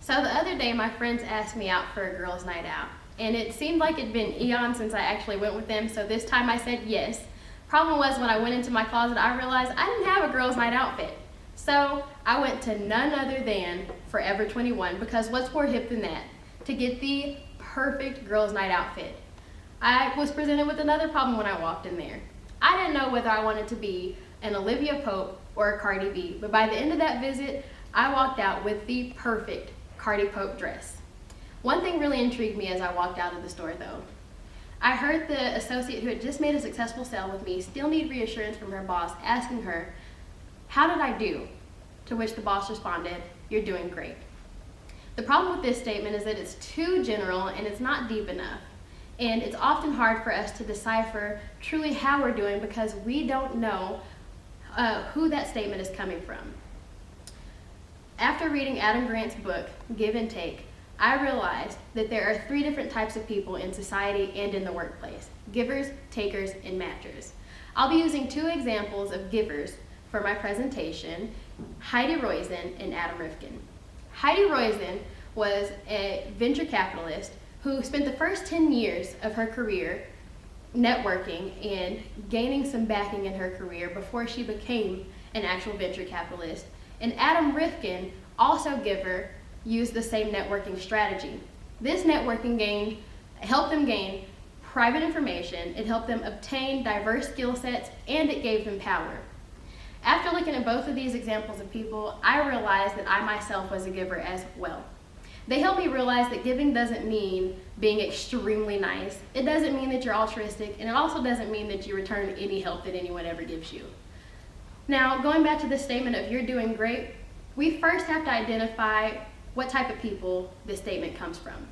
So the other day, my friends asked me out for a girls' night out, and it seemed like it'd been eons since I actually went with them, so this time I said yes. Problem was, when I went into my closet, I realized I didn't have a girls' night outfit. So I went to none other than Forever 21, because what's more hip than that? To get the perfect girls' night outfit. I was presented with another problem when I walked in there. I didn't know whether I wanted to be an Olivia Pope or a Cardi B, but by the end of that visit, I walked out with the perfect Cardi Pope dress. One thing really intrigued me as I walked out of the store though. I heard the associate who had just made a successful sale with me still need reassurance from her boss, asking her, "How did I do?" To which the boss responded, "You're doing great." The problem with this statement is that it's too general and it's not deep enough. And it's often hard for us to decipher truly how we're doing because we don't know who that statement is coming from. After reading Adam Grant's book, Give and Take, I realized that there are 3 different types of people in society and in the workplace: givers, takers, and matchers. I'll be using 2 examples of givers for my presentation, Heidi Roizen and Adam Rifkin. Heidi Roizen was a venture capitalist who spent the first 10 years of her career networking and gaining some backing in her career before she became an actual venture capitalist. And Adam Rifkin, also giver, used the same networking strategy. This networking helped them gain private information, it helped them obtain diverse skill sets, and it gave them power. After looking at both of these examples of people, I realized that I myself was a giver as well. They helped me realize that giving doesn't mean being extremely nice. It doesn't mean that you're altruistic, and it also doesn't mean that you return any help that anyone ever gives you. Now, going back to the statement of "you're doing great," we first have to identify what type of people this statement comes from.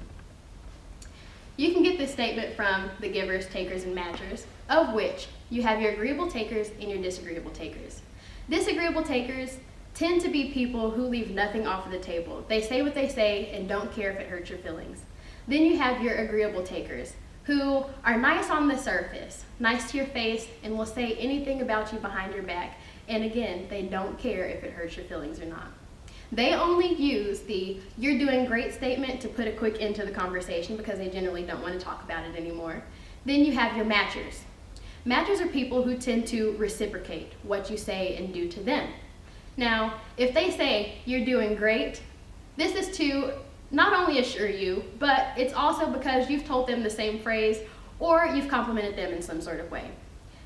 You can get this statement from the givers, takers, and matchers, of which you have your agreeable takers and your disagreeable takers. Disagreeable takers tend to be people who leave nothing off of the table. They say what they say and don't care if it hurts your feelings. Then you have your agreeable takers, who are nice on the surface, nice to your face, and will say anything about you behind your back. And again, they don't care if it hurts your feelings or not. They only use the "you're doing great" statement to put a quick end to the conversation because they generally don't want to talk about it anymore. Then you have your matchers. Matchers are people who tend to reciprocate what you say and do to them. Now, if they say "you're doing great," this is to not only assure you, but it's also because you've told them the same phrase or you've complimented them in some sort of way.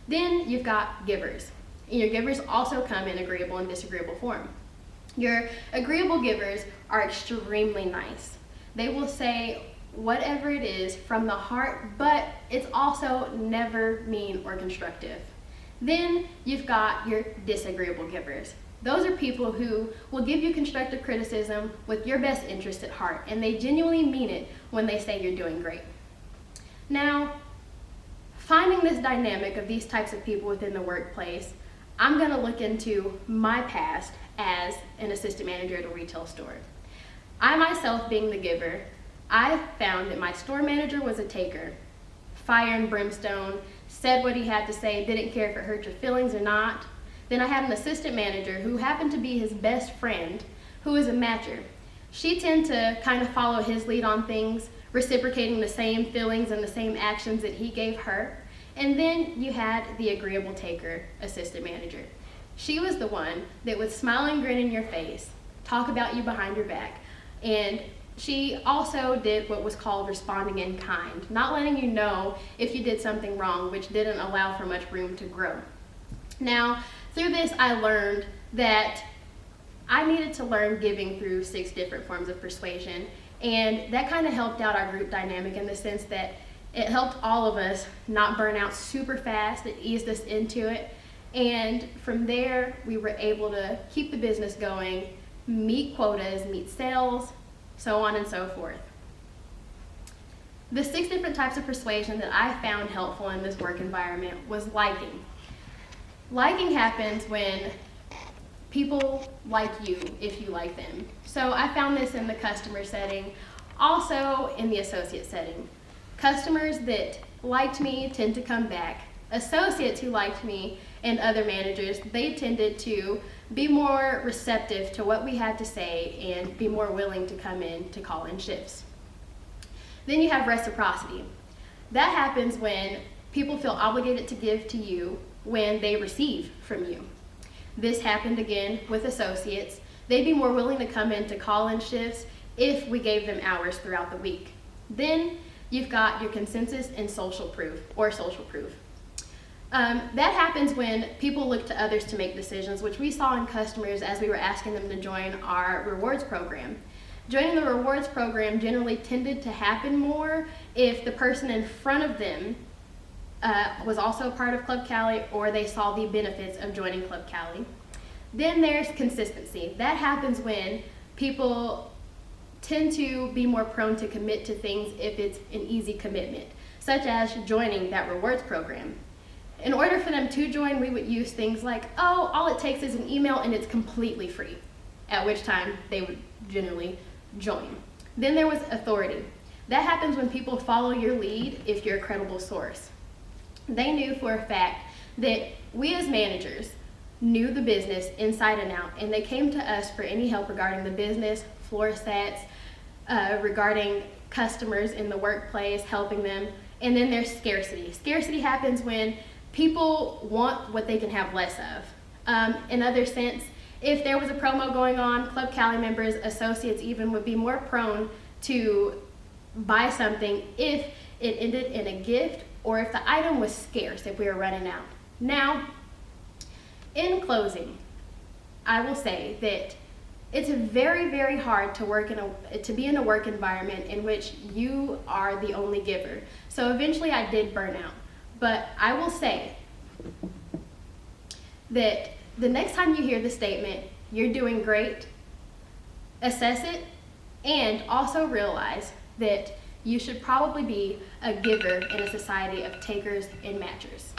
Then you've got givers. And your givers also come in agreeable and disagreeable form. Your agreeable givers are extremely nice. They will say whatever it is from the heart, but it's also never mean or constructive. Then you've got your disagreeable givers. Those are people who will give you constructive criticism with your best interest at heart, and they genuinely mean it when they say you're doing great. Now, finding this dynamic of these types of people within the workplace, I'm going to look into my past as an assistant manager at a retail store. I myself being the giver, I found that my store manager was a taker. Fire and brimstone, said what he had to say, didn't care if it hurt your feelings or not. Then I had an assistant manager who happened to be his best friend, who was a matcher. She tended to kind of follow his lead on things, reciprocating the same feelings and the same actions that he gave her. And then you had the agreeable taker, assistant manager. She was the one that would smile and grin in your face, talk about you behind your back, and she also did what was called responding in kind, not letting you know if you did something wrong, which didn't allow for much room to grow. Now, through this, I learned that I needed to learn giving through 6 different forms of persuasion, and that kind of helped out our group dynamic in the sense that it helped all of us not burn out super fast. It eased us into it, and from there, we were able to keep the business going, meet quotas, meet sales, so on and so forth. The 6 different types of persuasion that I found helpful in this work environment was liking. Liking happens when people like you if you like them. So I found this in the customer setting, also in the associate setting. Customers that liked me tend to come back. Associates who liked me and other managers, they tended to be more receptive to what we had to say and be more willing to come in to call in shifts. Then you have reciprocity. That happens when people feel obligated to give to you when they receive from you. This happened again with associates. They'd be more willing to come in to call in shifts if we gave them hours throughout the week. Then you've got your consensus and social proof, or social proof. That happens when people look to others to make decisions, which we saw in customers as we were asking them to join our rewards program. Joining the rewards program generally tended to happen more if the person in front of them was also a part of Club Cali, or they saw the benefits of joining Club Cali. Then there's consistency. That happens when people tend to be more prone to commit to things if it's an easy commitment, such as joining that rewards program. In order for them to join, we would use things like, oh, all it takes is an email and it's completely free, at which time they would generally join. Then there was authority. That happens when people follow your lead if you're a credible source. They knew for a fact that we as managers knew the business inside and out, and they came to us for any help regarding the business, floor stats, regarding customers in the workplace, helping them. And then there's scarcity. Scarcity happens when people want what they can have less of. In other sense, if there was a promo going on, Club Cali members, associates even, would be more prone to buy something if it ended in a gift or if the item was scarce, if we were running out. Now, in closing, I will say that it's very, very hard to be in a work environment in which you are the only giver. So eventually I did burn out. But I will say that the next time you hear the statement, "You're doing great," assess it, and also realize that you should probably be a giver in a society of takers and matchers.